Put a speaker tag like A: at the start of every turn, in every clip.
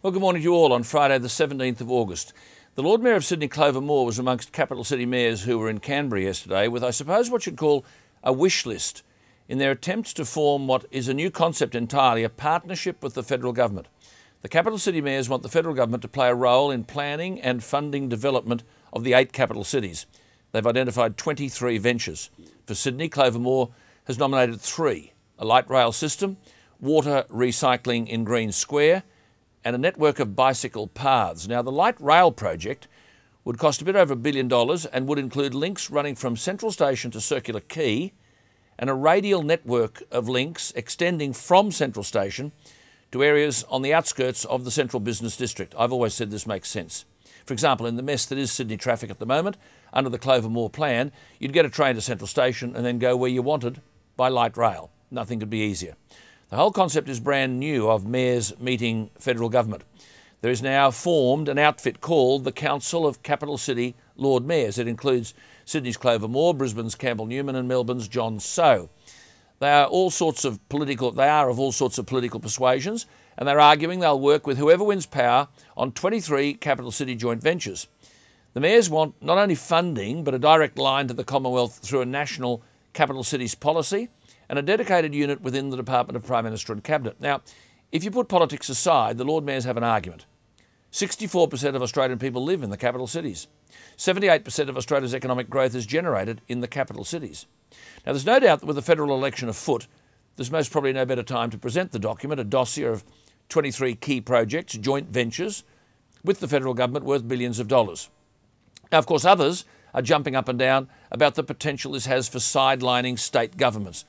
A: Well, good morning to you all on Friday the 17th of August. The Lord Mayor of Sydney, Clover Moore, was amongst capital city mayors who were in Canberra yesterday with, I suppose, what you'd call a wish list in their attempts to form what is a new concept entirely, a partnership with the federal government. The capital city mayors want the federal government to play a role in planning and funding development of the 8 capital cities. They've identified 23 ventures. For Sydney, Clover Moore has nominated 3, a light rail system, water recycling in Green Square, and a network of bicycle paths. Now, the light rail project would cost a bit over $1 billion and would include links running from Central Station to Circular Quay and a radial network of links extending from Central Station to areas on the outskirts of the Central Business District. I've always said this makes sense. For example, in the mess that is Sydney traffic at the moment, under the Clover Moore plan, you'd get a train to Central Station and then go where you wanted by light rail. Nothing could be easier. The whole concept is brand new of mayors meeting federal government. There is now formed an outfit called the Council of Capital City Lord Mayors. It includes Sydney's Clover Moore, Brisbane's Campbell Newman and Melbourne's John So. They are of all sorts of political persuasions, and they're arguing they'll work with whoever wins power on 23 capital city joint ventures. The mayors want not only funding but a direct line to the Commonwealth through a national capital cities policy and a dedicated unit within the Department of Prime Minister and Cabinet. Now, if you put politics aside, the Lord Mayors have an argument. 64% of Australian people live in the capital cities. 78% of Australia's economic growth is generated in the capital cities. Now, there's no doubt that with the federal election afoot, there's most probably no better time to present the document, a dossier of 23 key projects, joint ventures, with the federal government worth billions of dollars. Now, of course, others are jumping up and down about the potential this has for sidelining state governments.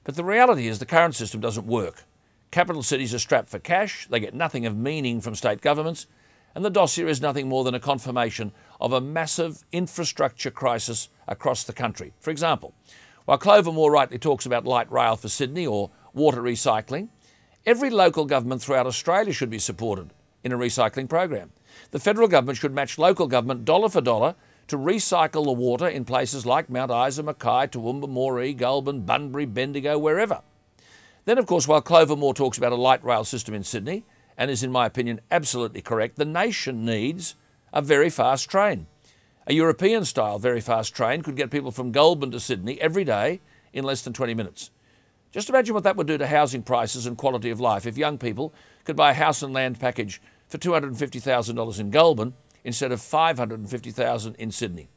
A: But the reality is the current system doesn't work. Capital cities are strapped for cash, they get nothing of meaning from state governments, and the dossier is nothing more than a confirmation of a massive infrastructure crisis across the country. For example, while Clover Moore rightly talks about light rail for Sydney or water recycling, every local government throughout Australia should be supported in a recycling program. The federal government should match local government dollar for dollar to recycle the water in places like Mount Isa, Mackay, Toowoomba, Moree, Goulburn, Bunbury, Bendigo, wherever. Then, of course, while Clover Moore talks about a light rail system in Sydney, and is, in my opinion, absolutely correct, the nation needs a very fast train. A European-style very fast train could get people from Goulburn to Sydney every day in less than 20 minutes. Just imagine what that would do to housing prices and quality of life if young people could buy a house and land package for $250,000 in Goulburn instead of $550,000 in Sydney.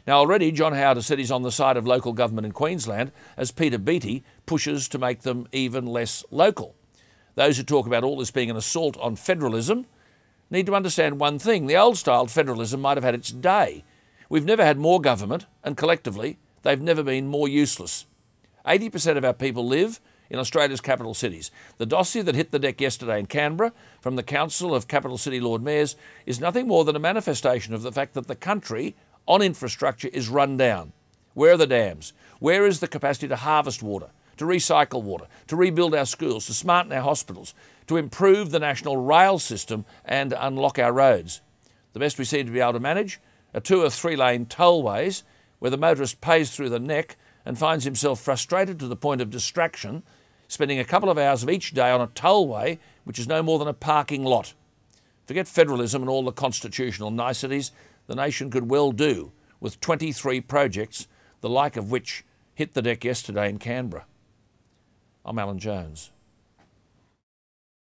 A: Now, already John Howard has said he's on the side of local government in Queensland as Peter Beattie pushes to make them even less local. Those who talk about all this being an assault on federalism need to understand one thing. The old-style federalism might have had its day. We've never had more government, and collectively, they've never been more useless. 80% of our people live in Australia's capital cities. The dossier that hit the deck yesterday in Canberra from the Council of Capital City Lord Mayors is nothing more than a manifestation of the fact that the country on infrastructure is run down. Where are the dams? Where is the capacity to harvest water, to recycle water, to rebuild our schools, to smarten our hospitals, to improve the national rail system and unlock our roads? The best we seem to be able to manage are 2 or 3 lane tollways where the motorist pays through the neck and finds himself frustrated to the point of distraction, spending a couple of hours of each day on a tollway which is no more than a parking lot. Forget federalism and all the constitutional niceties. The nation could well do with 23 projects, the like of which hit the deck yesterday in Canberra. I'm Alan Jones.